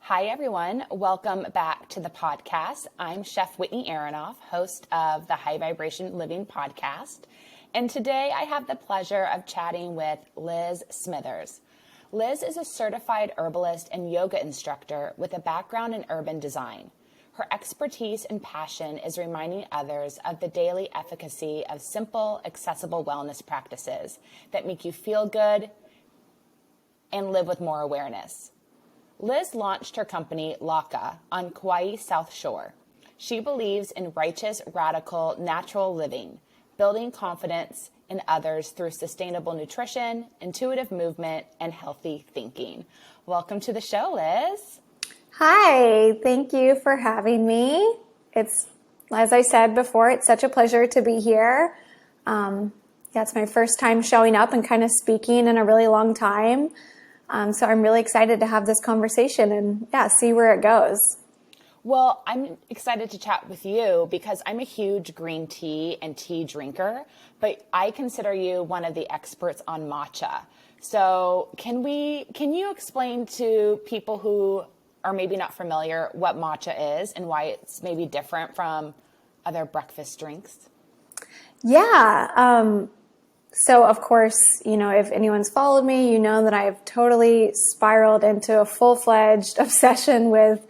Hi, everyone. Welcome back to the podcast. I'm Chef Whitney Aronoff, host of the High Vibration Living podcast. And today I have the pleasure of chatting with Liz Smithers. Liz is a certified herbalist and yoga instructor with a background in urban design. Her expertise and passion is reminding others of the daily efficacy of simple, accessible wellness practices that make you feel good and live with more awareness. Liz launched her company, Laka, on Kuai South Shore. She believes in righteous, radical, natural living, building confidence in others through sustainable nutrition, intuitive movement, and healthy thinking. Welcome to the show, Liz. Hi, thank you for having me. It's, as I said before, it's such a pleasure to be here. It's my first time showing up and kind of speaking in a really long time. So I'm really excited to have this conversation and see where it goes. Well, I'm excited to chat with you because I'm a huge green tea and tea drinker, but I consider you one of the experts on matcha. So can you explain to people who are maybe not familiar what matcha is and why it's maybe different from other breakfast drinks? Yeah. So of course, if anyone's followed me, you know that I've totally spiraled into a full-fledged obsession with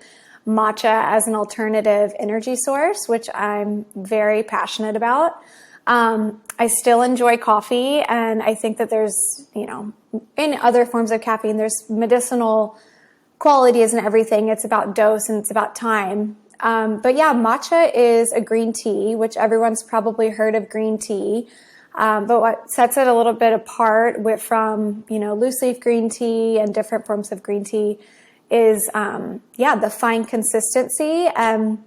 matcha as an alternative energy source, which I'm very passionate about. I still enjoy coffee, and I think that there's, in other forms of caffeine, there's medicinal qualities and everything. It's about dose and it's about time. But yeah, matcha is a green tea, which everyone's probably heard of green tea. But what sets it a little bit apart from, loose leaf green tea and different forms of green tea is, the fine consistency and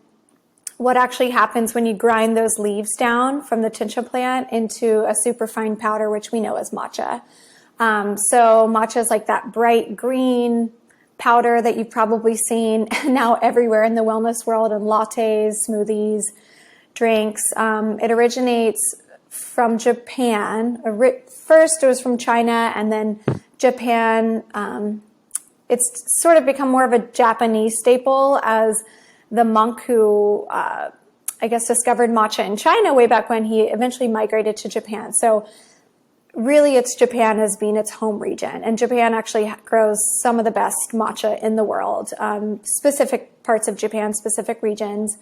what actually happens when you grind those leaves down from the chincha plant into a super fine powder, which we know as matcha. So matcha is like that bright green powder that you've probably seen now everywhere in the wellness world in lattes, smoothies, drinks. It originates from Japan. First it was from China and then Japan. It's sort of become more of a Japanese staple as the monk who, discovered matcha in China way back when, he eventually migrated to Japan. So really it's Japan as being its home region. And Japan actually grows some of the best matcha in the world, specific parts of Japan, specific regions.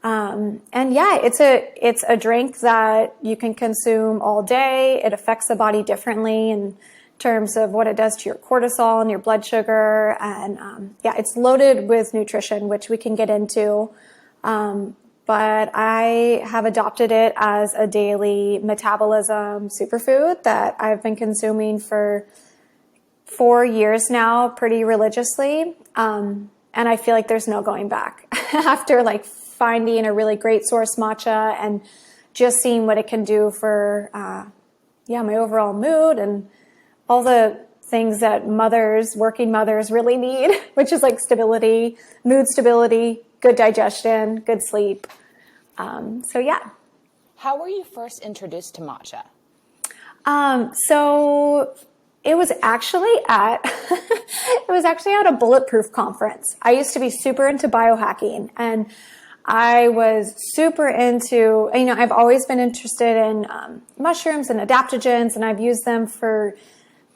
It's a drink that you can consume all day. It affects the body differently in terms of what it does to your cortisol and your blood sugar. And, it's loaded with nutrition, which we can get into. But I have adopted it as a daily metabolism superfood that I've been consuming for 4 years now, pretty religiously. And I feel like there's no going back after finding a really great source matcha and just seeing what it can do for, my overall mood and all the things that working mothers really need, which is stability, mood stability, good digestion, good sleep. How were you first introduced to matcha? So it was actually at a bulletproof conference. I used to be super into biohacking, and I was super into, I've always been interested in mushrooms and adaptogens, and I've used them for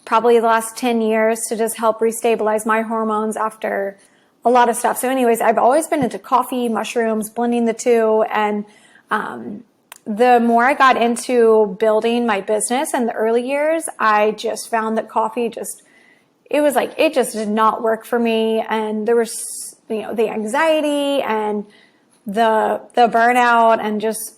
probably the last 10 years to just help restabilize my hormones after a lot of stuff. So anyways, I've always been into coffee, mushrooms, blending the two. And the more I got into building my business in the early years, I just found that coffee it just did not work for me. And there was, the anxiety and the burnout and just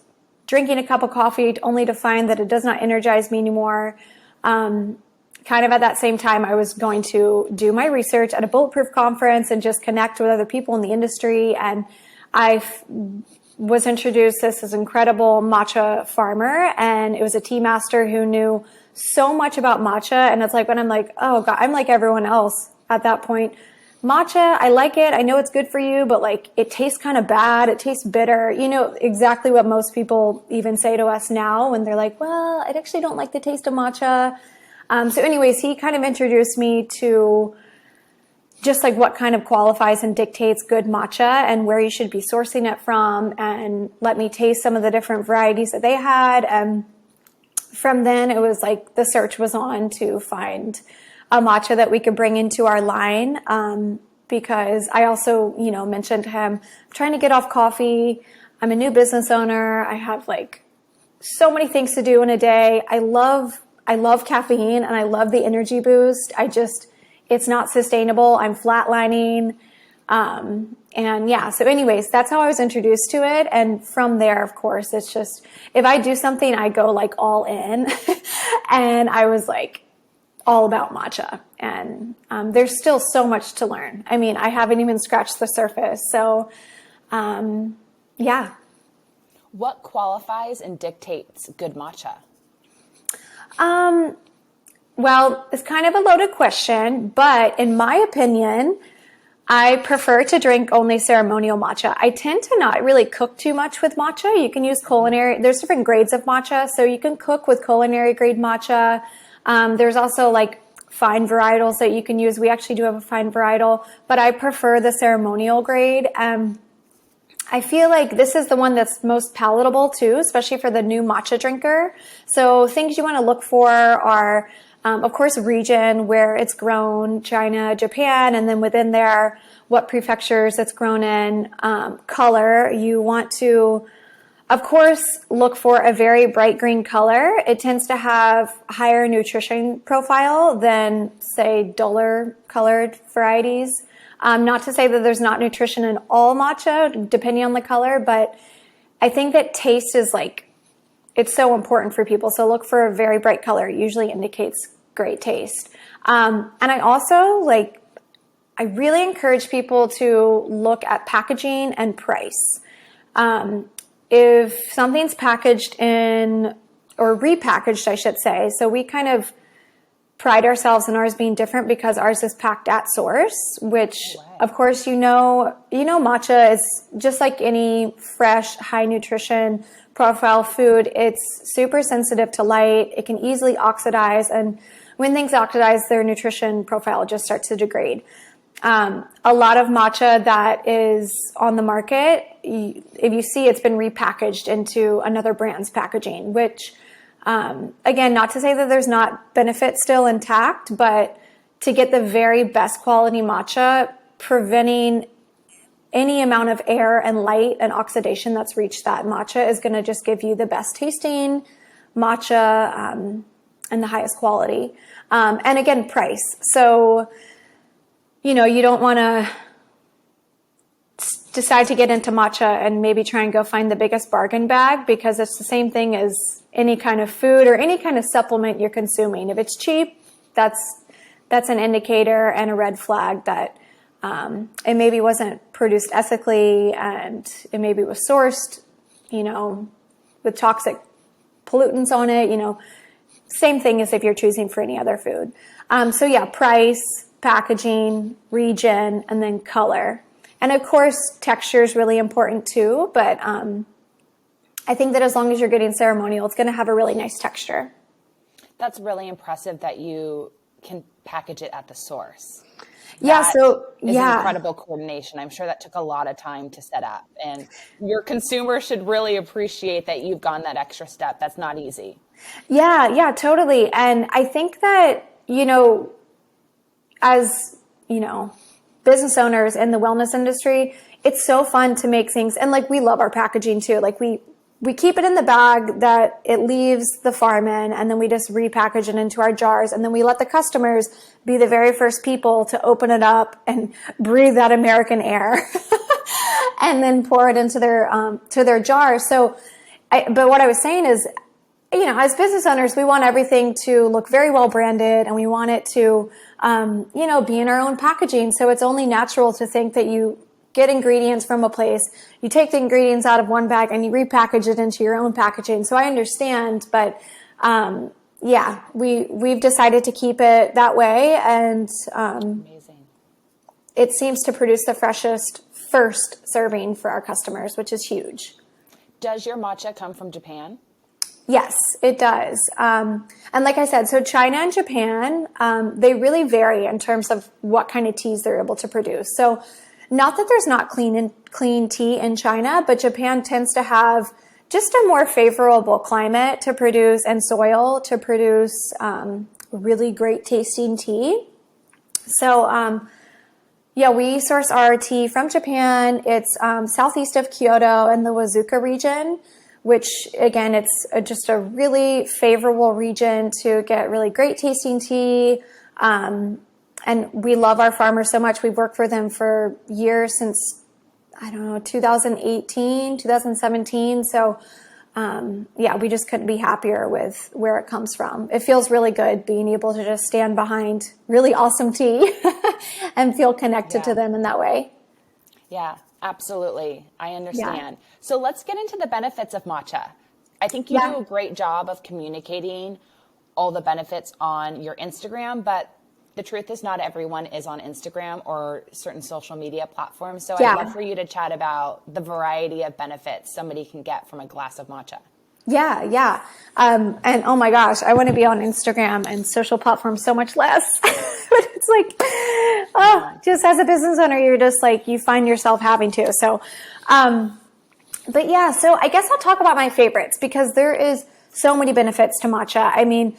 drinking a cup of coffee only to find that it does not energize me anymore. Kind of at that same time, I was going to do my research at a Bulletproof conference and just connect with other people in the industry. And I was introduced to this incredible matcha farmer, and it was a tea master who knew so much about matcha. And it's when I'm oh God, I'm like everyone else at that point. Matcha, I like it. I know it's good for you, but it tastes kind of bad. It tastes bitter. Exactly what most people even say to us now when they're well, I actually don't like the taste of matcha. So anyways, he kind of introduced me to just like what kind of qualifies and dictates good matcha and where you should be sourcing it from, and let me taste some of the different varieties that they had. And from then it was like the search was on to find a matcha that we could bring into our line. Because I also, mentioned to him, I'm trying to get off coffee. I'm a new business owner. I have like so many things to do in a day. I love caffeine and I love the energy boost. It's not sustainable. I'm flatlining. So anyways, that's how I was introduced to it. And from there, of course, it's just, if I do something, I go like all in. And I was like all about matcha. And there's still so much to learn. I mean, I haven't even scratched the surface. So, yeah. What qualifies and dictates good matcha? Well, it's kind of a loaded question, but in my opinion, I prefer to drink only ceremonial matcha. I tend to not really cook too much with matcha. You can use there's different grades of matcha, so you can cook with culinary grade matcha. There's also like fine varietals that you can use. We actually do have a fine varietal, but I prefer the ceremonial grade. I feel like this is the one that's most palatable too, especially for the new matcha drinker. So things you want to look for are, of course, region, where it's grown, China, Japan, and then within there, what prefectures it's grown in. Color, you want to, of course, look for a very bright green color. It tends to have higher nutrition profile than, say, duller colored varieties. Not to say that there's not nutrition in all matcha, depending on the color, but I think that taste is it's so important for people. So look for a very bright color. It usually indicates great taste. And I also I really encourage people to look at packaging and price. If something's packaged in, or repackaged, I should say, so we kind of pride ourselves in ours being different because ours is packed at source, which of course, matcha is just like any fresh, high nutrition profile food. It's super sensitive to light. It can easily oxidize. And when things oxidize, their nutrition profile just starts to degrade. A lot of matcha that is on the market, if you see, it's been repackaged into another brand's packaging, which, again, not to say that there's not benefit still intact, but to get the very best quality matcha, preventing any amount of air and light and oxidation that's reached that matcha is going to just give you the best tasting matcha, and the highest quality. And again, price. So, you don't want to decide to get into matcha and maybe try and go find the biggest bargain bag, because it's the same thing as any kind of food or any kind of supplement you're consuming. If it's cheap, that's an indicator and a red flag that it maybe wasn't produced ethically, and it maybe was sourced, with toxic pollutants on it. Same thing as if you're choosing for any other food. So yeah, price, packaging, region, and then color. And of course, texture is really important too, but I think that as long as you're getting ceremonial, it's going to have a really nice texture. That's really impressive that you can package it at the source. That is incredible coordination. I'm sure that took a lot of time to set up, and your consumer should really appreciate that you've gone that extra step. That's not easy. Yeah, totally. And I think that, as, business owners in the wellness industry, it's so fun to make things. And we love our packaging too. We keep it in the bag that it leaves the farm in, and then we just repackage it into our jars. And then we let the customers be the very first people to open it up and breathe that American air and then pour it into their jars. But what I was saying is, as business owners, we want everything to look very well branded, and we want it to, be in our own packaging. So it's only natural to think that you get ingredients from a place, you take the ingredients out of one bag and you repackage it into your own packaging. So I understand, but, we've decided to keep it that way. And, amazing. It seems to produce the freshest first serving for our customers, which is huge. Does your matcha come from Japan? Yes, it does. And like I said, so China and Japan, they really vary in terms of what kind of teas they're able to produce. So not that there's not clean tea in China, but Japan tends to have just a more favorable climate to produce and soil to produce really great tasting tea. So yeah, we source our tea from Japan. It's southeast of Kyoto in the Wazuka region, which again, it's just a really favorable region to get really great tasting tea. And we love our farmers so much. We've worked for them for years, since, I don't know, 2018, 2017. So yeah, we just couldn't be happier with where it comes from. It feels really good being able to just stand behind really awesome tea and feel connected to them in that way. Yeah, absolutely. I understand. Yeah. So let's get into the benefits of matcha. I think you do a great job of communicating all the benefits on your Instagram, but the truth is not everyone is on Instagram or certain social media platforms. So I'd love for you to chat about the variety of benefits somebody can get from a glass of matcha. Yeah. And oh my gosh, I want to be on Instagram and social platforms so much less. But it's like, just as a business owner, you're just like, you find yourself having to. So, but yeah, so I guess I'll talk about my favorites because there is so many benefits to matcha. I mean,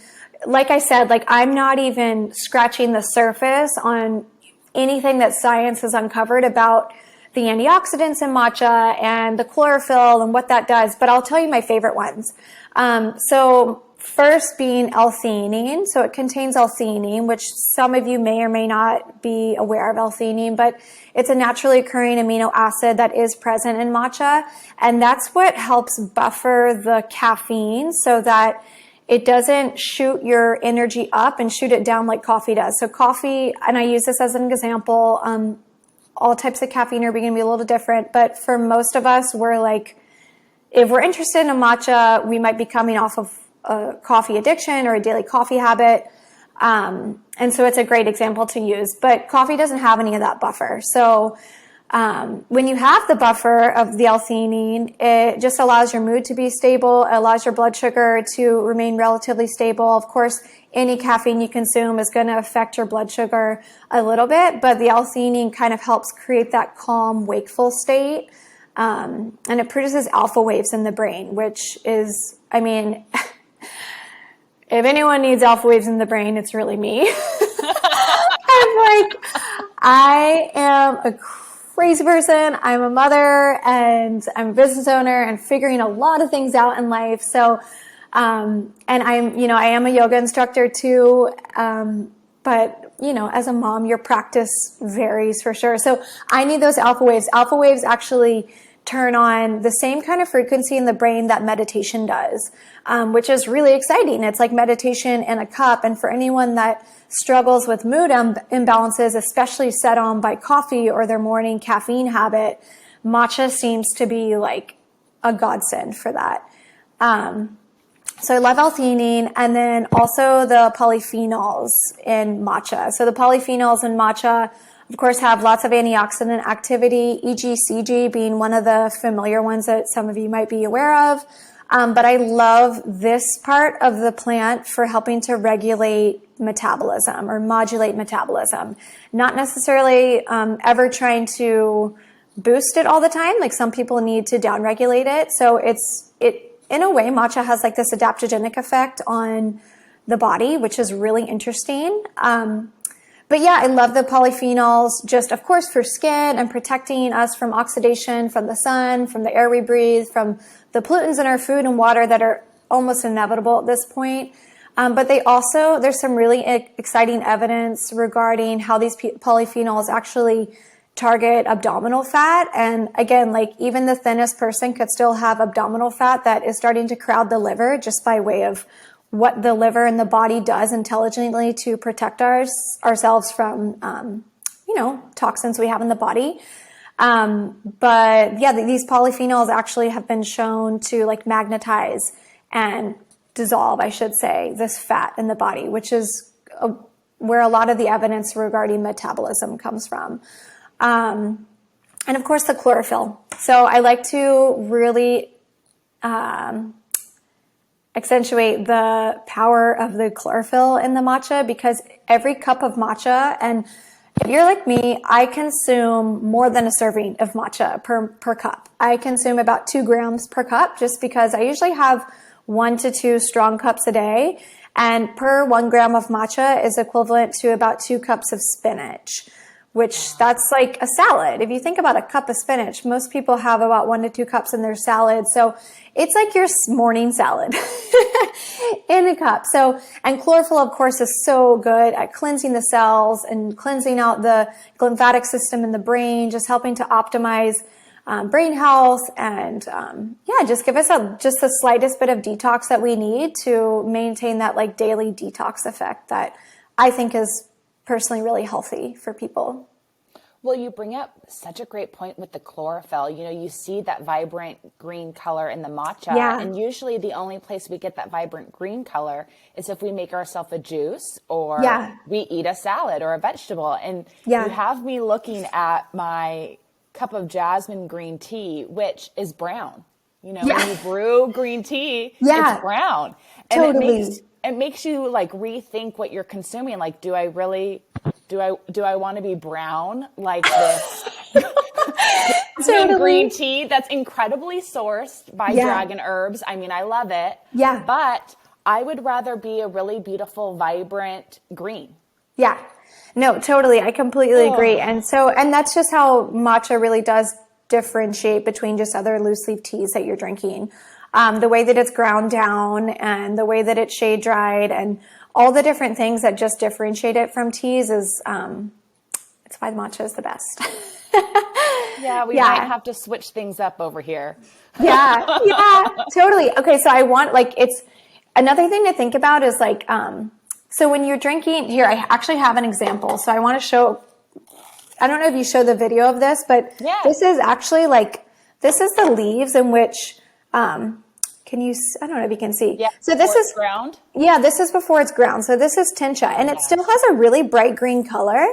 like I said, like I'm not even scratching the surface on anything that science has uncovered about the antioxidants in matcha and the chlorophyll and what that does, but I'll tell you my favorite ones. So first being L-theanine. So it contains L-theanine, which some of you may or may not be aware of L-theanine, but it's a naturally occurring amino acid that is present in matcha. And that's what helps buffer the caffeine so that it doesn't shoot your energy up and shoot it down like coffee does. So coffee, and I use this as an example, all types of caffeine are going to be a little different, but for most of us, we're like, if we're interested in a matcha, we might be coming off of a coffee addiction or a daily coffee habit. And so it's a great example to use, but coffee doesn't have any of that buffer. So when you have the buffer of the L-theanine, it just allows your mood to be stable. It allows your blood sugar to remain relatively stable. Of course, any caffeine you consume is going to affect your blood sugar a little bit, but the L-theanine kind of helps create that calm, wakeful state. And it produces alpha waves in the brain, which is, I mean, if anyone needs alpha waves in the brain, it's really me. I am a crazy person. I'm a mother and I'm a business owner and figuring a lot of things out in life. So, and I am a yoga instructor too. But as a mom, your practice varies for sure. So I need those alpha waves. Alpha waves actually turn on the same kind of frequency in the brain that meditation does, which is really exciting. It's like meditation in a cup. And for anyone that struggles with mood imbalances, especially set on by coffee or their morning caffeine habit, matcha seems to be like a godsend for that. So I love L-theanine, and then also the polyphenols in matcha. So the polyphenols in matcha, of course, have lots of antioxidant activity, EGCG being one of the familiar ones that some of you might be aware of. But I love this part of the plant for helping to regulate metabolism or modulate metabolism. Not necessarily ever trying to boost it all the time. Like some people need to downregulate it. So in a way, matcha has like this adaptogenic effect on the body, which is really interesting. But yeah, I love the polyphenols just, of course, for skin and protecting us from oxidation, from the sun, from the air we breathe, from the pollutants in our food and water that are almost inevitable at this point. But there's some really exciting evidence regarding how these polyphenols actually target abdominal fat. And again, like even the thinnest person could still have abdominal fat that is starting to crowd the liver just by way of what the liver and the body does intelligently to protect ourselves from, toxins we have in the body. But yeah, these polyphenols actually have been shown to like magnetize and dissolve, I should say, this fat in the body, which is where a lot of the evidence regarding metabolism comes from. And of course the chlorophyll. So I like to really, accentuate the power of the chlorophyll in the matcha, because every cup of matcha, and if you're like me, I consume more than a serving of matcha per cup. I consume about 2 grams per cup, just because I usually have 1 to 2 strong cups a day. And per 1 gram of matcha is equivalent to about 2 cups of spinach, which that's like a salad. If you think about a cup of spinach, most people have about 1 to 2 cups in their salad. So it's like your morning salad in a cup. So, and chlorophyll, of course, is so good at cleansing the cells and cleansing out the lymphatic system in the brain, just helping to optimize brain health, and just give us just the slightest bit of detox that we need to maintain that like daily detox effect that I think is personally really healthy for people. Well, you bring up such a great point with the chlorophyll. You know, you see that vibrant green color in the matcha, and usually the only place we get that vibrant green color is if we make ourselves a juice or we eat a salad or a vegetable. And you have me looking at my cup of jasmine green tea, which is brown. You know, when you brew green tea, it's brown. And it makes you like rethink what you're consuming. Like, do I want to be brown like this green tea that's incredibly sourced by Dragon Herbs? I mean, I love it. Yeah. But I would rather be a really beautiful, vibrant green. Yeah. No, totally. I completely agree. And that's just how matcha really does differentiate between just other loose leaf teas that you're drinking. The way that it's ground down and the way that it's shade dried and all the different things that just differentiate it from teas is, it's why matcha is the best. We might have to switch things up over here. Totally. Okay. So it's another thing to think about is like, so when you're drinking here, I actually have an example. So I want to show, I don't know if you show the video of this, but this is actually this is the leaves in which, I don't know if you can see. Yeah, so this is ground. Yeah, this is before it's ground. So this is tincha, and it still has a really bright green color.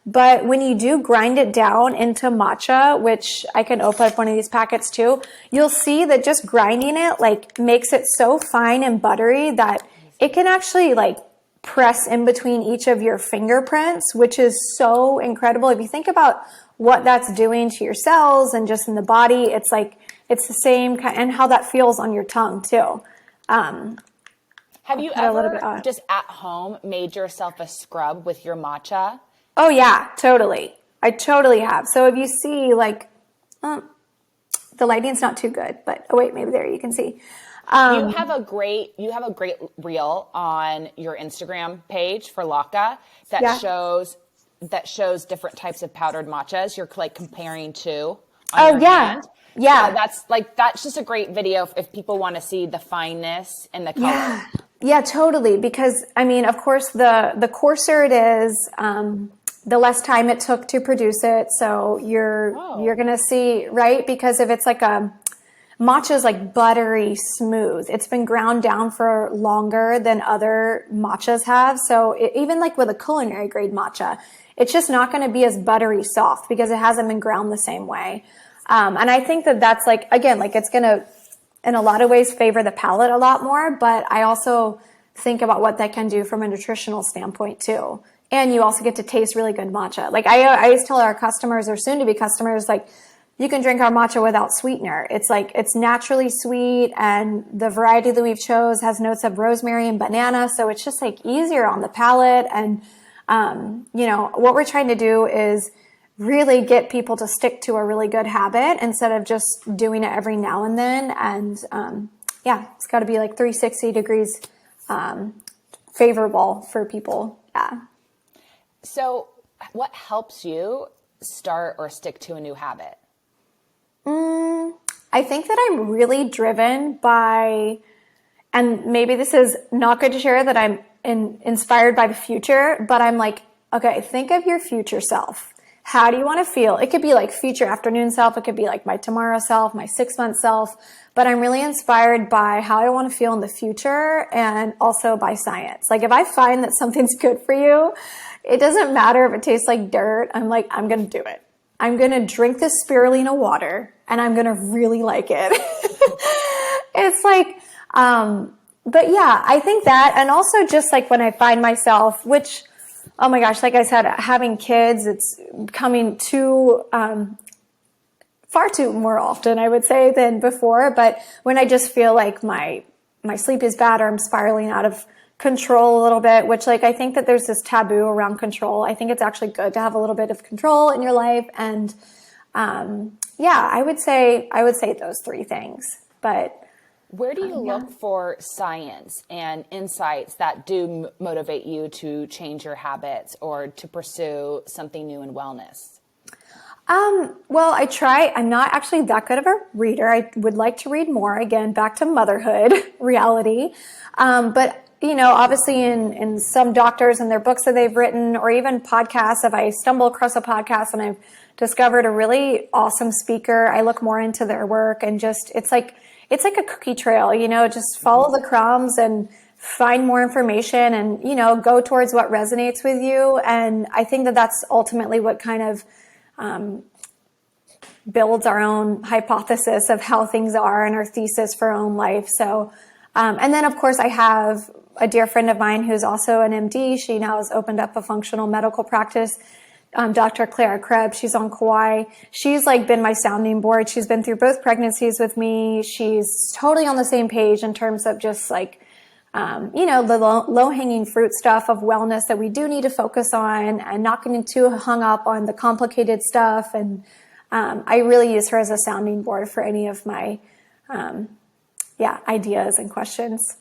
But when you do grind it down into matcha, which I can open up one of these packets too, you'll see that just grinding it like makes it so fine and buttery that it can actually like press in between each of your fingerprints, which is so incredible. If you think about what that's doing to your cells and just in the body, it's like, it's the same kind, and how that feels on your tongue too. Have you ever just at home made yourself a scrub with your matcha? Oh yeah, totally. I totally have. So if you see like, the lighting's not too good, but oh wait, maybe there you can see. You have a great reel on your Instagram page for Laka that shows different types of powdered matchas. You're like comparing two. Hand. So that's just a great video if people want to see the fineness and the color. Yeah, totally. Because I mean, of course, the coarser it is, the less time it took to produce it. So you're gonna see, right? Because if it's like matcha is like buttery smooth. It's been ground down for longer than other matchas have. So even like with a culinary grade matcha, it's just not going to be as buttery soft because it hasn't been ground the same way. And I think that's like, again, like it's going to, in a lot of ways, favor the palate a lot more. But I also think about what that can do from a nutritional standpoint too. And you also get to taste really good matcha. Like I always tell our customers or soon to be customers, like, you can drink our matcha without sweetener. It's like, it's naturally sweet, and the variety that we've chose has notes of rosemary and banana. So it's just like easier on the palate. And, what we're trying to do is really get people to stick to a really good habit instead of just doing it every now and then. And, it's got to be like 360 degrees, favorable for people. Yeah. So what helps you start or stick to a new habit? I think that I'm really driven by, and maybe this is not good to share, that I'm inspired by the future, but I'm like, okay, think of your future self. How do you want to feel? It could be like future afternoon self. It could be like my tomorrow self, my 6-month self, but I'm really inspired by how I want to feel in the future and also by science. Like if I find that something's good for you, it doesn't matter if it tastes like dirt. I'm like, I'm going to do it. I'm going to drink this spirulina water and I'm going to really like it. It's like, But yeah, I think that, and also just like when I find myself, which, oh my gosh, like I said, having kids, it's coming too, far too more often, I would say, than before. But when I just feel like my sleep is bad or I'm spiraling out of control a little bit, which like I think that there's this taboo around control. I think it's actually good to have a little bit of control in your life. And yeah, I would say those three things. But where do you look for science and insights that do motivate you to change your habits or to pursue something new in wellness? Well, I'm not actually that good of a reader. I would like to read more, again, back to motherhood reality. But obviously in some doctors and their books that they've written, or even podcasts, if I stumble across a podcast and I've discovered a really awesome speaker, I look more into their work and just, it's like a cookie trail, just follow the crumbs and find more information and, go towards what resonates with you. And I think that that's ultimately what kind of, builds our own hypothesis of how things are and our thesis for our own life. So, and then of course I have a dear friend of mine who's also an MD. She now has opened up a functional medical practice. Dr. Clara Krebs, she's on Kuai. She's like been my sounding board. She's been through both pregnancies with me. She's totally on the same page in terms of just like, the low-hanging fruit stuff of wellness that we do need to focus on and not getting too hung up on the complicated stuff. And I really use her as a sounding board for any of my ideas and questions.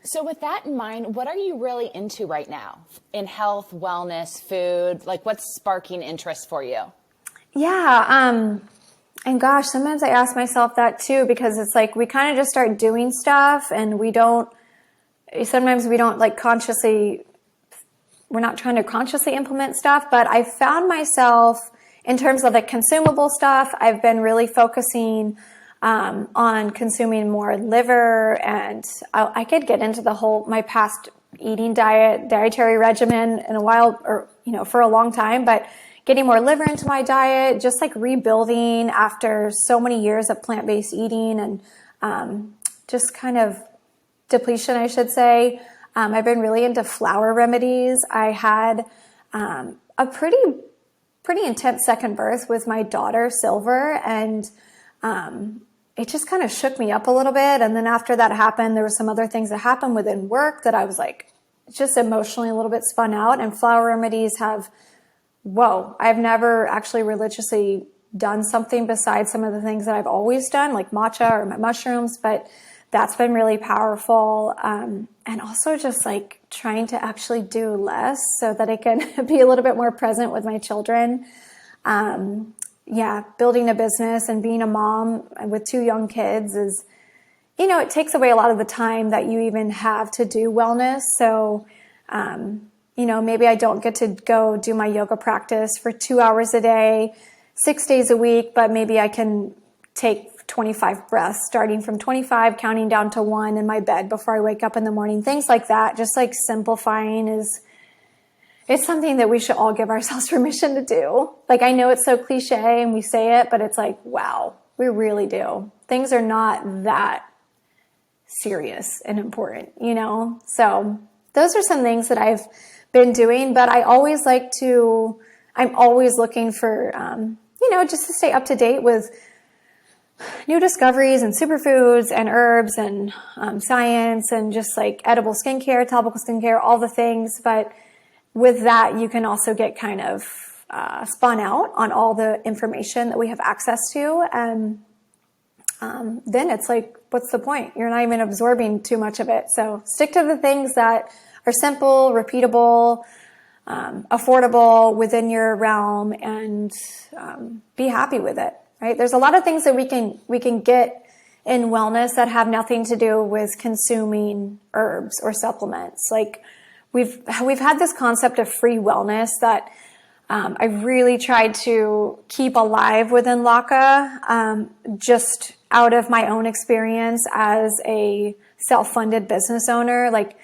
So with that in mind, what are you really into right now in health, wellness, food? Like what's sparking interest for you? Yeah. And gosh, sometimes I ask myself that too, because it's like we kind of just start doing stuff and sometimes we don't like we're not trying to consciously implement stuff. But I found myself in terms of the consumable stuff, I've been really focusing on consuming more liver, and I could get into my past dietary regimen in a while, or, for a long time, but getting more liver into my diet, just like rebuilding after so many years of plant-based eating and just kind of depletion, I should say. I've been really into flower remedies. I had a pretty intense second birth with my daughter, Silver, and it just kind of shook me up a little bit. And then after that happened, there were some other things that happened within work that I was like, just emotionally a little bit spun out. And flower remedies I've never actually religiously done something besides some of the things that I've always done, like matcha or my mushrooms, but that's been really powerful. And also just like trying to actually do less so that I can be a little bit more present with my children. Building a business and being a mom with 2 young kids is, it takes away a lot of the time that you even have to do wellness. So, maybe I don't get to go do my yoga practice for 2 hours a day, 6 days a week, but maybe I can take 25 breaths, starting from 25, counting down to 1 in my bed before I wake up in the morning. Things like that, just like simplifying it's something that we should all give ourselves permission to do. Like, I know it's so cliche and we say it, but it's like, wow, we really do. Things are not that serious and important, So those are some things that I've been doing, but I'm always looking for, just to stay up to date with new discoveries and superfoods and herbs and science and just like edible skincare, topical skincare, all the things. But with that, you can also get kind of spun out on all the information that we have access to. And then it's like, what's the point? You're not even absorbing too much of it. So stick to the things that are simple, repeatable, affordable within your realm, and be happy with it. Right? There's a lot of things that we can get in wellness that have nothing to do with consuming herbs or supplements. Like we've had this concept of free wellness that I really tried to keep alive within Laka, just out of my own experience as a self-funded business owner. Like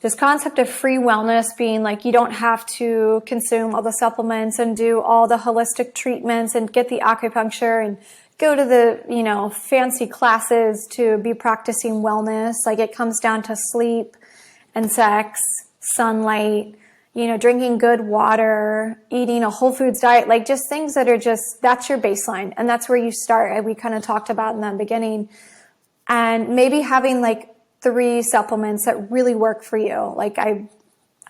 this concept of free wellness being like, you don't have to consume all the supplements and do all the holistic treatments and get the acupuncture and go to the, fancy classes to be practicing wellness. Like it comes down to sleep and sex, sunlight, drinking good water, eating a whole foods diet, like just things that are that's your baseline. And that's where you start. We kind of talked about in the beginning, and maybe having like 3 supplements that really work for you. Like I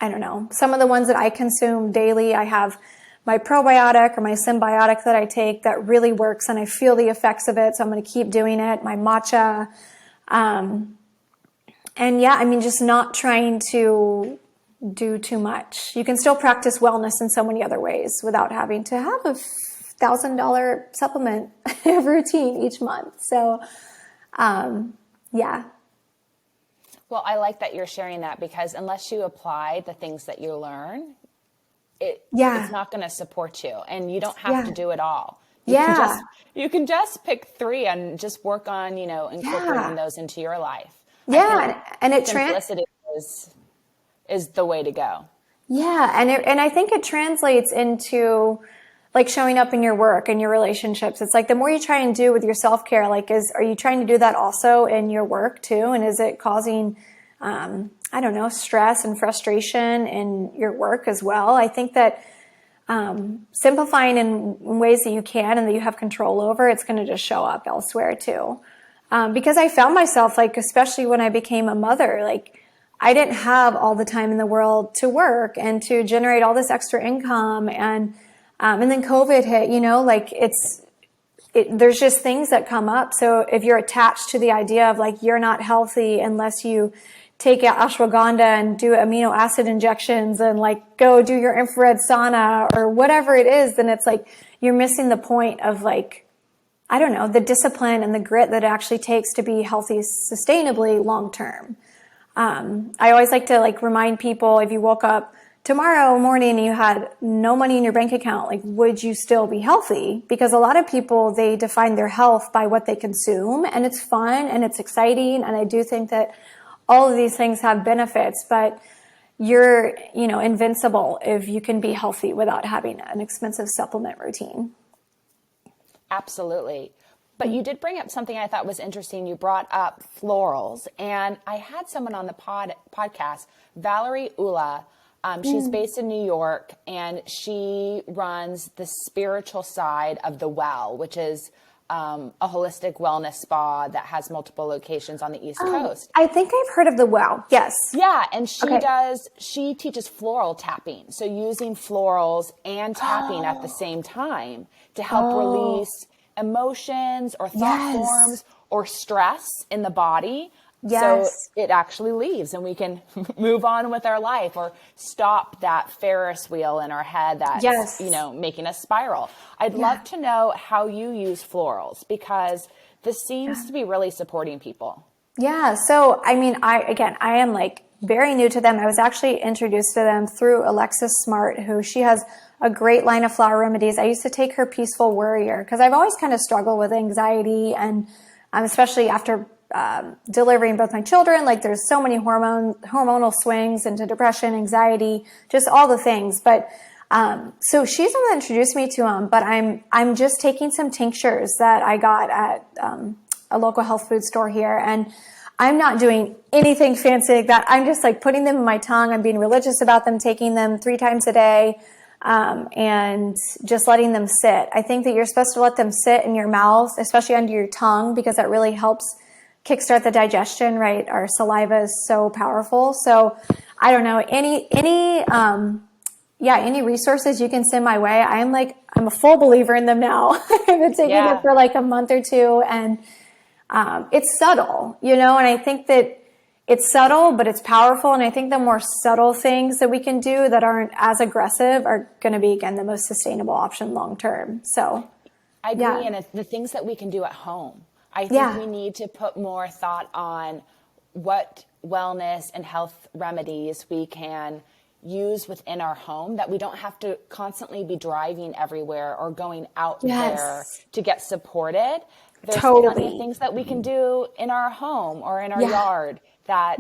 don't know, some of the ones that I consume daily, I have my probiotic or my symbiotic that I take that really works and I feel the effects of it. So I'm going to keep doing it. My matcha. And yeah, just not trying to do too much. You can still practice wellness in so many other ways without having to have a $1,000 supplement routine each month. So, yeah. Well, I like that you're sharing that, because unless you apply the things that you learn, it's not going to support you, and you don't have to do it all. You can just pick 3 and just work on, incorporating those into your life. Yeah. And simplicity is the way to go. Yeah. And I think it translates into like showing up in your work and your relationships. It's like the more you try and do with your self-care, like are you trying to do that also in your work too? And is it causing, stress and frustration in your work as well? I think that simplifying in ways that you can and that you have control over, it's going to just show up elsewhere too. Because I found myself, like, especially when I became a mother, like I didn't have all the time in the world to work and to generate all this extra income. And then COVID hit, there's just things that come up. So if you're attached to the idea of like, you're not healthy unless you take ashwagandha and do amino acid injections and like go do your infrared sauna or whatever it is, then it's like, you're missing the point of like, the discipline and the grit that it actually takes to be healthy sustainably long term. I always like to like remind people, if you woke up tomorrow morning and you had no money in your bank account, like, would you still be healthy? Because a lot of people, they define their health by what they consume, and it's fun and it's exciting. And I do think that all of these things have benefits, but you're, invincible if you can be healthy without having an expensive supplement routine. Absolutely. But you did bring up something I thought was interesting. You brought up florals, and I had someone on the podcast, Valerie Ula. She's based in New York, and she runs the spiritual side of The Well, which is a holistic wellness spa that has multiple locations on the East Coast. I think I've heard of The Well. Yes. Yeah. And she teaches floral tapping. So using florals and tapping at the same time to help release emotions or thought forms or stress in the body. Yes. So it actually leaves and we can move on with our life or stop that Ferris wheel in our head that's, making us spiral. I'd love to know how you use florals, because this seems to be really supporting people. Yeah. So, I am like very new to them. I was actually introduced to them through Alexis Smart, who she has a great line of flower remedies. I used to take her Peaceful Warrior because I've always kind of struggled with anxiety, and especially after delivering both my children, like there's so many hormonal swings into depression, anxiety, just all the things. But so she's the one that introduced me to them. But I'm just taking some tinctures that I got at a local health food store here, and I'm not doing anything fancy like that. I'm just like putting them in my tongue. I'm being religious about them, taking them 3 times a day, and just letting them sit. I think that you're supposed to let them sit in your mouth, especially under your tongue, because that really helps kickstart the digestion, right? Our saliva is so powerful. So I don't know, any resources you can send my way. I'm a full believer in them now. I've been taking it for like a month or 2, and it's subtle, and I think that it's subtle, but it's powerful. And I think the more subtle things that we can do that aren't as aggressive are going to be, again, the most sustainable option long term. So I agree. And it's the things that we can do at home. I think we need to put more thought on what wellness and health remedies we can use within our home, that we don't have to constantly be driving everywhere or going out there to get supported. There's plenty of things that we can do in our home or in our yard that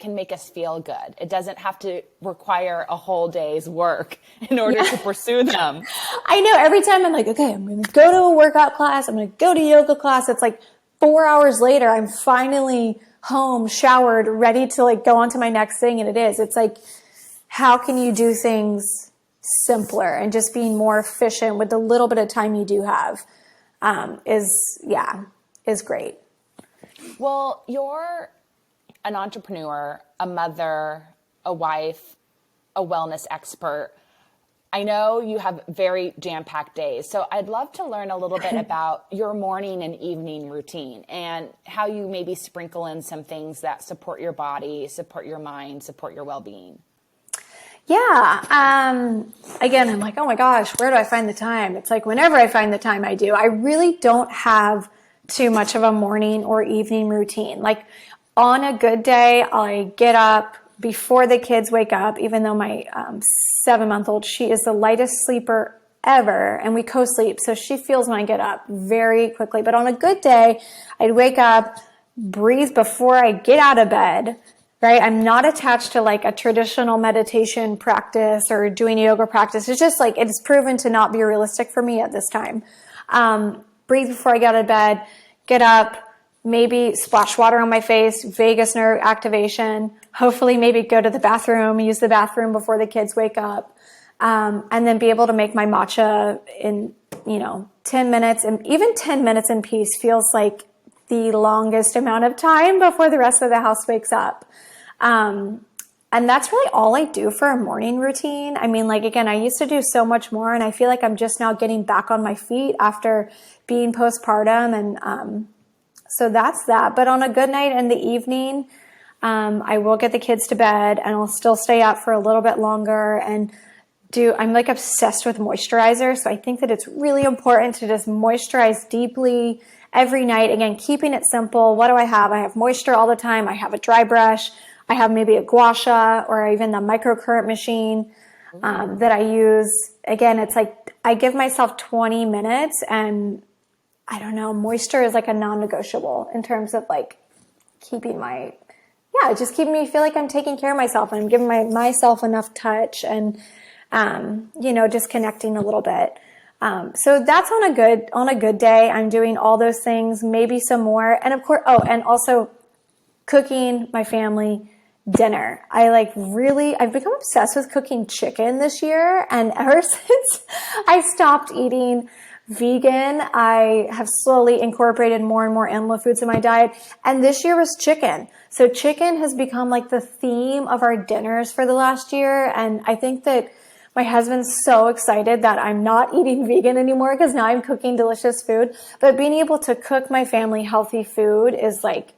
can make us feel good. It doesn't have to require a whole day's work in order to pursue them. I know, every time I'm like, okay, I'm going to go to a workout class. I'm going to go to yoga class. It's like 4 hours later, I'm finally home, showered, ready to like go on to my next thing. And it's like, how can you do things simpler and just being more efficient with the little bit of time you do have, is great. Well, you're an entrepreneur, a mother, a wife, a wellness expert. I know you have very jam-packed days, so I'd love to learn a little bit about your morning and evening routine and how you maybe sprinkle in some things that support your body, support your mind, support your well-being. Yeah. Again, I'm like, oh my gosh, where do I find the time? It's like whenever I find the time, I do. I really don't have too much of a morning or evening routine. Like on a good day, I get up before the kids wake up, even though my 7-month-old, she is the lightest sleeper ever, and we co-sleep, so she feels when I get up very quickly. But on a good day, I'd wake up, breathe before I get out of bed, right? I'm not attached to like a traditional meditation practice or doing yoga practice. It's just like, it's proven to not be realistic for me at this time. Breathe before I get out of bed, get up, maybe splash water on my face, vagus nerve activation, hopefully maybe go to the bathroom, use the bathroom before the kids wake up, and then be able to make my matcha in, 10 minutes. And even 10 minutes in peace feels like the longest amount of time before the rest of the house wakes up. And that's really all I do for a morning routine. I mean, like, again, I used to do so much more, and I feel like I'm just now getting back on my feet after being postpartum. And, so that's that. But on a good night in the evening, I will get the kids to bed and I'll still stay out for a little bit longer and I'm like obsessed with moisturizer. So I think that it's really important to just moisturize deeply every night. Again, keeping it simple. What do I have? I have moisture all the time. I have a dry brush. I have maybe a gua sha or even the microcurrent machine that I use. Again, it's like I give myself 20 minutes and I don't know, moisture is like a non-negotiable in terms of like keeping just keeping me feel like I'm taking care of myself and I'm giving myself enough touch and, just connecting a little bit. So that's on a good day. I'm doing all those things, maybe some more. And of course, and also cooking my family dinner. I've become obsessed with cooking chicken this year. And ever since I stopped eating vegan, I have slowly incorporated more and more animal foods in my diet. And this year was chicken. So chicken has become like the theme of our dinners for the last year. And I think that my husband's so excited that I'm not eating vegan anymore because now I'm cooking delicious food. But being able to cook my family healthy food is like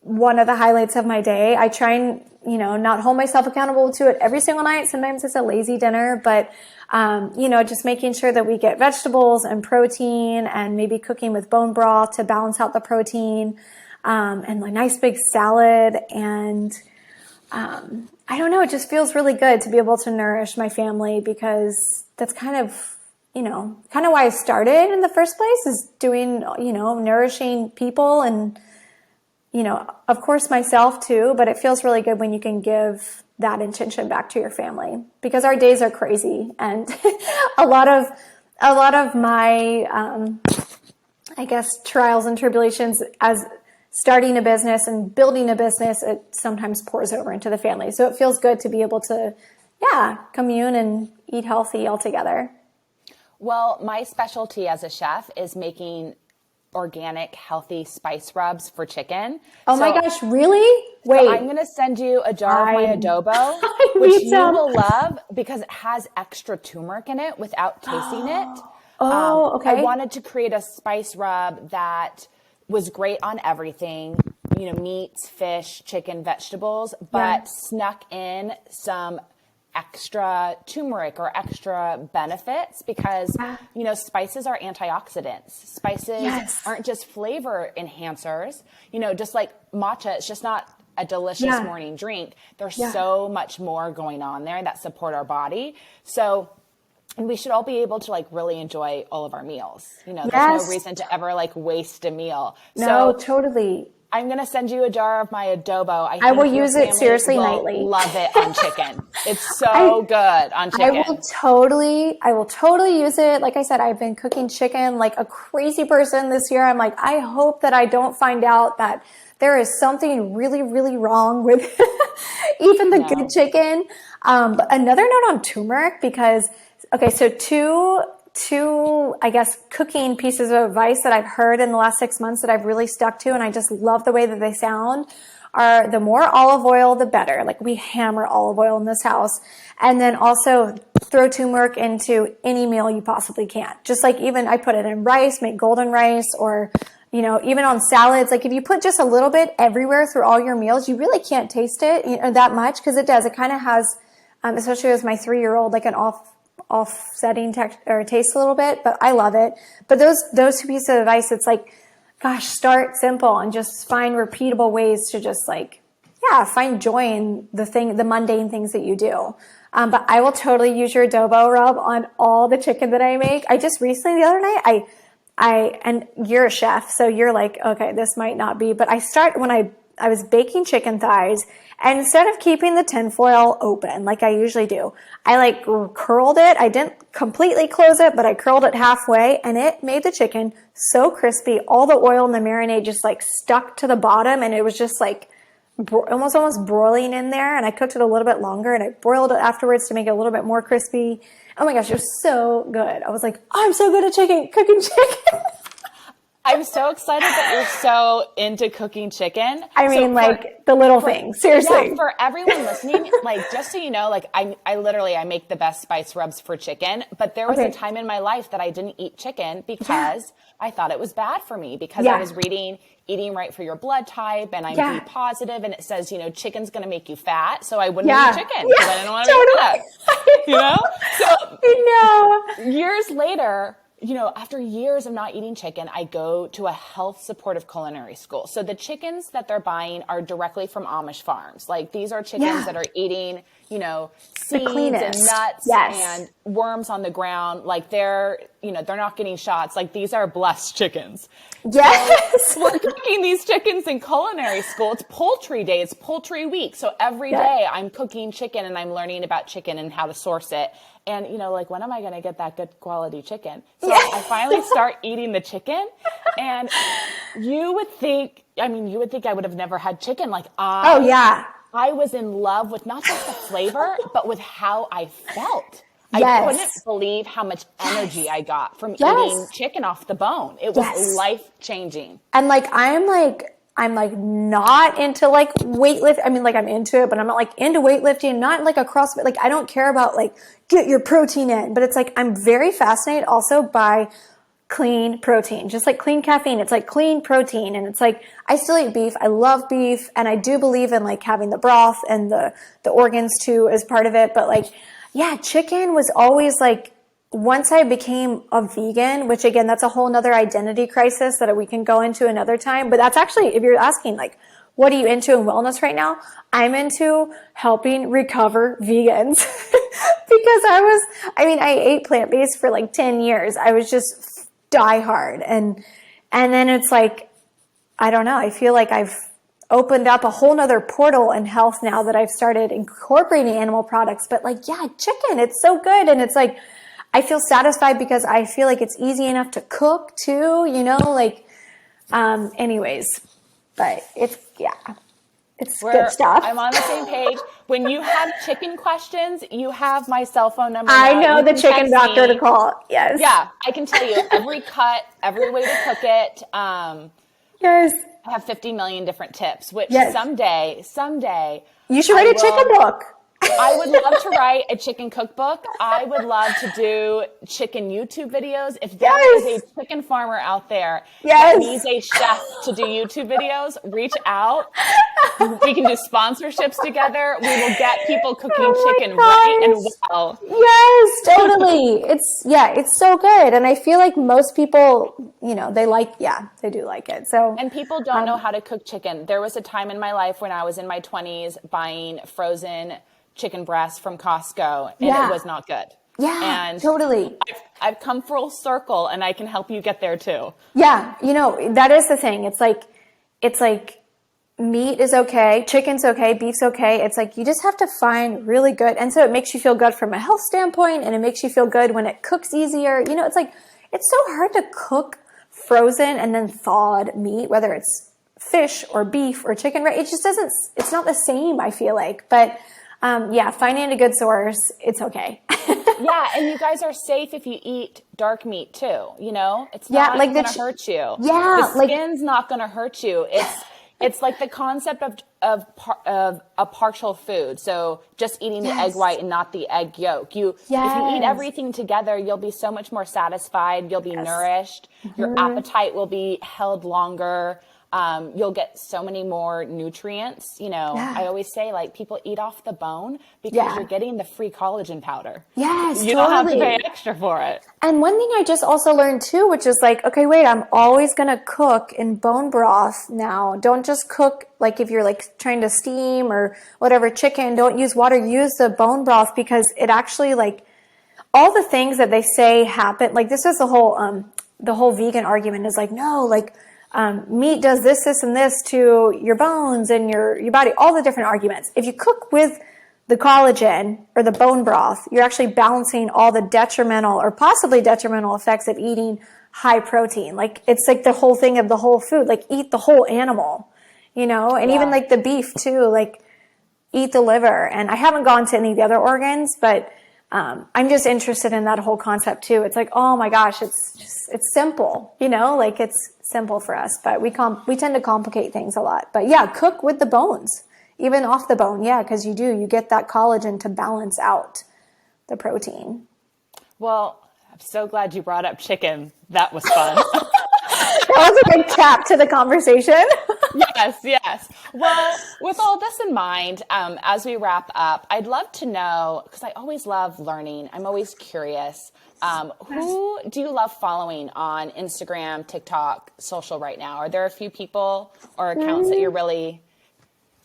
one of the highlights of my day. I try and, not hold myself accountable to it every single night. Sometimes it's a lazy dinner, but just making sure that we get vegetables and protein and maybe cooking with bone broth to balance out the protein, and a nice big salad. And, I don't know, it just feels really good to be able to nourish my family because that's kind of why I started in the first place is doing, nourishing people and, of course myself too, but it feels really good when you can give that intention back to your family because our days are crazy and a lot of my I guess trials and tribulations as starting a business and building a business, it sometimes pours over into the family. So it feels good to be able to commune and eat healthy all together. Well, my specialty as a chef is making organic, healthy spice rubs for chicken. Oh my gosh, really? Wait. So I'm going to send you a jar of my adobo, which you will love because it has extra turmeric in it without tasting it. Oh, okay. I wanted to create a spice rub that was great on everything, meats, fish, chicken, vegetables, but snuck in some extra turmeric or extra benefits because, spices are antioxidants. Spices aren't just flavor enhancers, just like matcha, it's just not a delicious morning drink. There's so much more going on there that support our body. So we should all be able to really enjoy all of our meals. There's no reason to ever waste a meal. No, totally. I'm going to send you a jar of my adobo. I will think your use it family seriously will nightly. Love it on chicken. It's so good on chicken. I will totally use it. Like I said, I've been cooking chicken like a crazy person this year. I'm like, I hope that I don't find out that there is something really, really wrong with even the good chicken. But another note on turmeric, because, okay, so two, I guess, cooking pieces of advice that I've heard in the last 6 months that I've really stuck to, and I just love the way that they sound, are the more olive oil, the better. Like, we hammer olive oil in this house. And then also throw turmeric into any meal you possibly can. Just like, even I put it in rice, make golden rice, or, you know, even on salads. Like, if you put just a little bit everywhere through all your meals, you really can't taste it, you know, that much, because it does. It kind of has, especially as my 3-year-old, like an offsetting or taste a little bit, but I love it. But those two pieces of advice, it's like, gosh, start simple and just find repeatable ways to just like, yeah, find joy in the mundane things that you do. But I will totally use your adobo rub on all the chicken that I make. I just recently, the other night, and you're a chef, so you're like, okay, this might not be, but when I was baking chicken thighs, and instead of keeping the tinfoil open like I usually do, I like curled it. I didn't completely close it, but I curled it halfway, and it made the chicken so crispy. All the oil and the marinade just like stuck to the bottom, and it was just like almost broiling in there. And I cooked it a little bit longer, and I broiled it afterwards to make it a little bit more crispy. Oh my gosh, it was so good. I was like, I'm so good at cooking chicken. I'm so excited that you're so into cooking chicken. I mean, like the little things, seriously. Yeah, for everyone listening, like, just so you know, like I make the best spice rubs for chicken, but there was a time in my life that I didn't eat chicken because I thought it was bad for me, because I was reading Eating Right for Your Blood Type, and I'm B positive, and it says, you know, chicken's going to make you fat, so I wouldn't eat chicken because I didn't want to be fat. You know? So I know. Years later, you know, after years of not eating chicken, I go to a health supportive culinary school. So the chickens that they're buying are directly from Amish farms. Like, these are chickens that are eating, you know, seeds and nuts and worms on the ground. Like, they're not getting shots. Like, these are blessed chickens. Yes. So we're cooking these chickens in culinary school. It's poultry day. It's poultry week. So every day I'm cooking chicken, and I'm learning about chicken and how to source it. And, you know, like, when am I going to get that good quality chicken? So I finally start eating the chicken, and you would think I would have never had chicken. Like, I was in love with not just the flavor, but with how I felt. I couldn't believe how much energy I got from eating chicken off the bone. It was life-changing. And like, I'm not into like weightlifting. I mean, like, I'm into it, but I'm not like into weightlifting, not like a CrossFit. Like, I don't care about like, get your protein in, but it's like, I'm very fascinated also by clean protein, just like clean caffeine. It's like clean protein. And it's like, I still eat beef. I love beef. And I do believe in like having the broth and the organs too as part of it. But like, yeah, chicken was always like, once I became a vegan, which again, that's a whole nother identity crisis that we can go into another time. But that's actually, if you're asking like, what are you into in wellness right now? I'm into helping recover vegans because I ate plant-based for like 10 years. I was just die hard. And then it's like, I don't know. I feel like I've opened up a whole nother portal in health now that I've started incorporating animal products. But like, yeah, chicken, it's so good. And it's like, I feel satisfied because I feel like it's easy enough to cook too, you know, like, anyways, but it's good stuff. I'm on the same page. When you have chicken questions, you have my cell phone number. I know the chicken doctor to call. Yes. Yeah. I can tell you every cut, every way to cook it. Yes. I have 50 million different tips, which someday you should write a chicken book. I would love to write a chicken cookbook. I would love to do chicken YouTube videos. If there is a chicken farmer out there that needs a chef to do YouTube videos, reach out. We can do sponsorships together. We will get people cooking chicken right and well. Yes, totally. It's so good. And I feel like most people, you know, they do like it. So, and people don't know how to cook chicken. There was a time in my life when I was in my 20s buying frozen chicken breasts from Costco, and it was not good. Yeah, and totally. I've come full circle, and I can help you get there too. Yeah, you know, that is the thing. It's like meat is okay, chicken's okay, beef's okay. It's like you just have to find really good. And so it makes you feel good from a health standpoint, and it makes you feel good when it cooks easier. You know, it's like, it's so hard to cook frozen and then thawed meat, whether it's fish or beef or chicken, right? It just doesn't, it's not the same, I feel like. But finding a good source, it's okay. Yeah, and you guys are safe if you eat dark meat too, you know? It's not going to hurt you. Yeah. The skin's not going to hurt you. It's like the concept of a partial food. So just eating the egg white and not the egg yolk. If you eat everything together, you'll be so much more satisfied. You'll be nourished. Your appetite will be held longer. You'll get so many more nutrients. You know, I always say, like, people eat off the bone because you're getting the free collagen powder. Yes, you don't have to pay extra for it. And one thing I just also learned too, which is like, okay, wait, I'm always going to cook in bone broth now. Don't just cook, like if you're like trying to steam or whatever chicken, don't use water, use the bone broth, because it actually, like, all the things that they say happen, like this is the whole vegan argument is like, no, like, meat does this, this, and this to your bones and your body, all the different arguments. If you cook with the collagen or the bone broth, you're actually balancing all the detrimental or possibly detrimental effects of eating high protein. Like, it's like the whole thing of the whole food, like eat the whole animal, you know, and even like the beef too, like eat the liver. And I haven't gone to any of the other organs, but I'm just interested in that whole concept too. It's like, oh my gosh, it's simple, you know, like it's simple for us, but we tend to complicate things a lot. But yeah, cook with the bones, even off the bone. Yeah, because you get that collagen to balance out the protein. Well, I'm so glad you brought up chicken. That was fun. That was a good cap to the conversation. Yes. Well, with all this in mind, as we wrap up, I'd love to know, because I always love learning. I'm always curious. Who do you love following on Instagram, TikTok, social right now? Are there a few people or accounts that you're really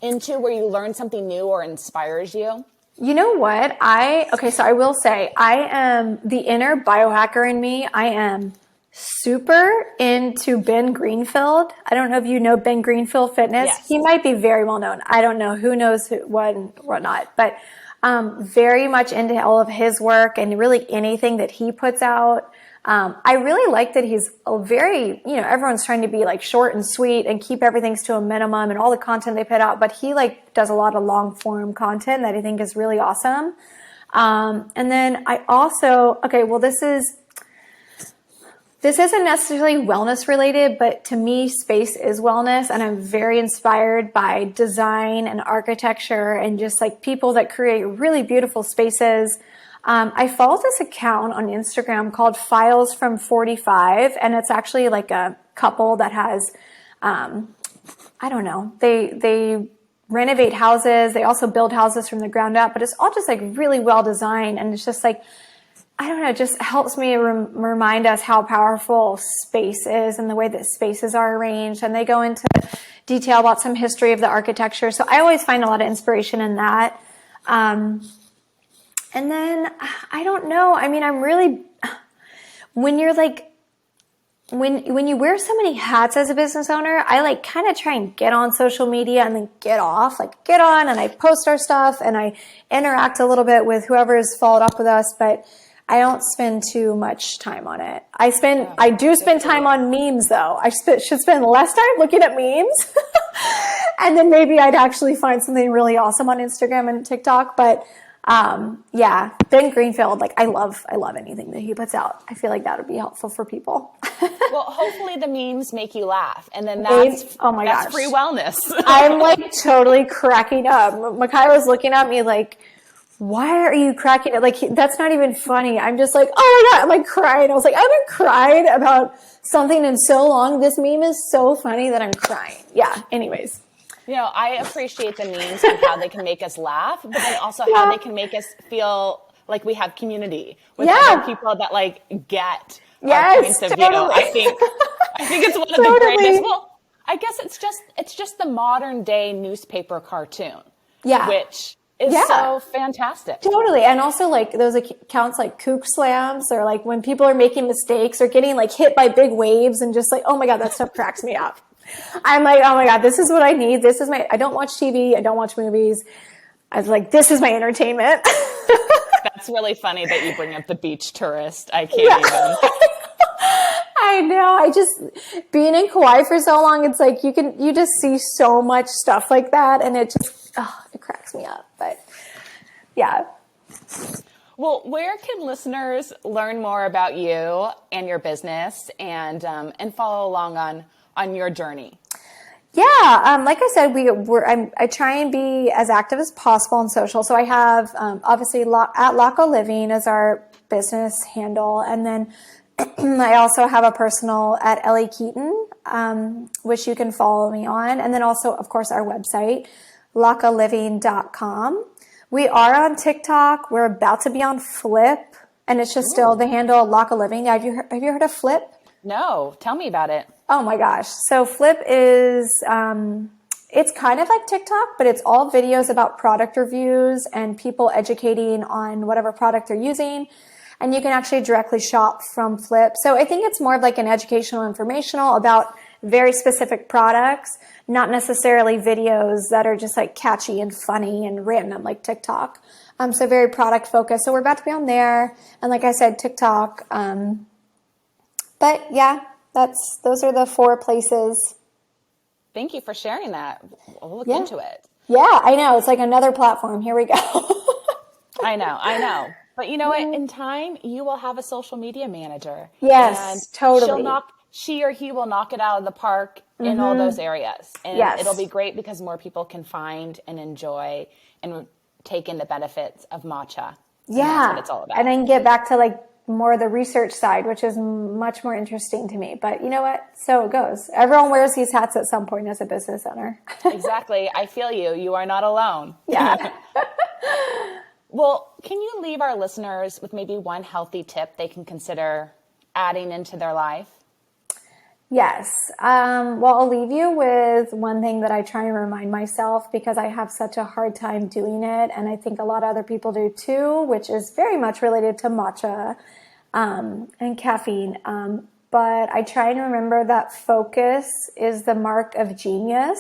into where you learn something new or inspires you? You know what? So I will say, I am the inner biohacker in me. I am super into Ben Greenfield. I don't know if you know Ben Greenfield Fitness. Yes. He might be very well known. I don't know. Who knows what and what not. But very much into all of his work and really anything that he puts out. I really like that he's very, you know, everyone's trying to be like short and sweet and keep everything to a minimum and all the content they put out, but he like does a lot of long form content that I think is really awesome. And then I also, this isn't necessarily wellness related, but to me, space is wellness. And I'm very inspired by design and architecture and just like people that create really beautiful spaces. I follow this account on Instagram called Files from 45. And it's actually like a couple that has, they renovate houses. They also build houses from the ground up, but it's all just like really well designed. And it's just like, I don't know, it just helps me remind us how powerful space is and the way that spaces are arranged. And they go into detail about some history of the architecture. So I always find a lot of inspiration in that. And then, I don't know. I mean, I'm really, when you're like, when you wear so many hats as a business owner, I like kind of try and get on social media and then get off, like get on and I post our stuff and I interact a little bit with whoever has followed up with us, but I don't spend too much time on it. I do spend time on memes though. I should spend less time looking at memes. And then maybe I'd actually find something really awesome on Instagram and TikTok. But Ben Greenfield, like I love anything that he puts out. I feel like that would be helpful for people. Well, hopefully the memes make you laugh. And then that's free wellness. I'm like totally cracking up. Makai was looking at me like, why are you cracking it? Like, that's not even funny. I'm just like, oh my God, I'm like crying. I was like, I haven't cried about something in so long. This meme is so funny that I'm crying. Yeah. Anyways. You know, I appreciate the memes and how they can make us laugh, but then also how they can make us feel like we have community with other people that like get our points of view. I think it's one of the greatest. Well, I guess it's just the modern day newspaper cartoon. Yeah. Which is so fantastic. Totally. And also like those accounts like Kook Slams or like when people are making mistakes or getting like hit by big waves and just like, oh my God, that stuff cracks me up. I'm like, oh my God, this is what I need. I don't watch TV. I don't watch movies. I was like, this is my entertainment. That's really funny that you bring up the beach tourist. I can't even. I know. Being in Kuai for so long, it's like you just see so much stuff like that, and it cracks me up. But yeah. Well, where can listeners learn more about you and your business and follow along on your journey? Yeah, like I said, I try and be as active as possible on social. So I have obviously at Laka Living as our business handle, and then I also have a personal at Ellie Keaton, which you can follow me on, and then also, of course, our website, lakaliving.com. We are on TikTok. We're about to be on Flip, and it's just still the handle Laka Living. Have you heard of Flip? No, tell me about it. Oh my gosh. So Flip is, it's kind of like TikTok, but it's all videos about product reviews and people educating on whatever product they're using. And you can actually directly shop from Flip. So I think it's more of like an educational, informational about very specific products, not necessarily videos that are just like catchy and funny and random like TikTok. So very product focused. So we're about to be on there. And like I said, TikTok. But yeah, those are the 4 places. Thank you for sharing that. We'll look into it. Yeah, I know. It's like another platform. Here we go. I know. But you know what? In time, you will have a social media manager. Yes, and totally. She or he will knock it out of the park in all those areas. And it'll be great because more people can find and enjoy and take in the benefits of matcha. Yeah. And that's what it's all about. And then get back to like more of the research side, which is much more interesting to me. But you know what? So it goes. Everyone wears these hats at some point as a business owner. Exactly. I feel you. You are not alone. Yeah. Well, can you leave our listeners with maybe one healthy tip they can consider adding into their life? Yes. Well, I'll leave you with one thing that I try and remind myself because I have such a hard time doing it. And I think a lot of other people do too, which is very much related to matcha and caffeine. But I try and remember that focus is the mark of genius.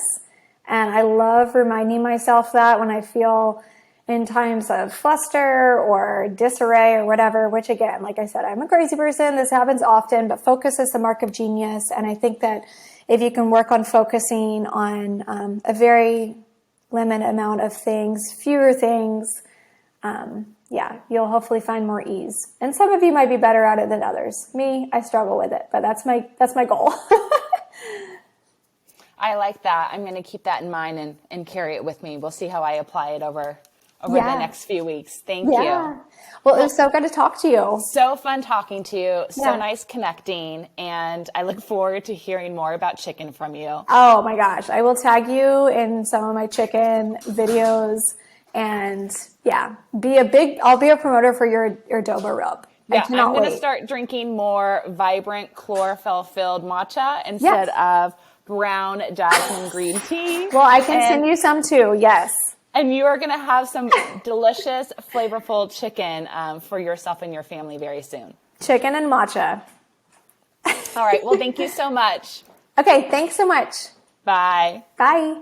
And I love reminding myself that when I feel in times of fluster or disarray or whatever, which again, like I said, I'm a crazy person. This happens often, but focus is the mark of genius. And I think that if you can work on focusing on a very limited amount of things, fewer things, you'll hopefully find more ease. And some of you might be better at it than others. Me, I struggle with it, but that's my goal. I like that. I'm going to keep that in mind and carry it with me. We'll see how I apply it over the next few weeks. Thank you. Well, it was so good to talk to you. So fun talking to you. So nice connecting. And I look forward to hearing more about chicken from you. Oh my gosh. I will tag you in some of my chicken videos and I'll be a promoter for your adobo rub. Yeah, I'm going to start drinking more vibrant chlorophyll-filled matcha instead of brown jasmine green tea. Well, I can send you some too. Yes. And you are going to have some delicious, flavorful chicken for yourself and your family very soon. Chicken and matcha. All right. Well, thank you so much. Okay. Thanks so much. Bye. Bye.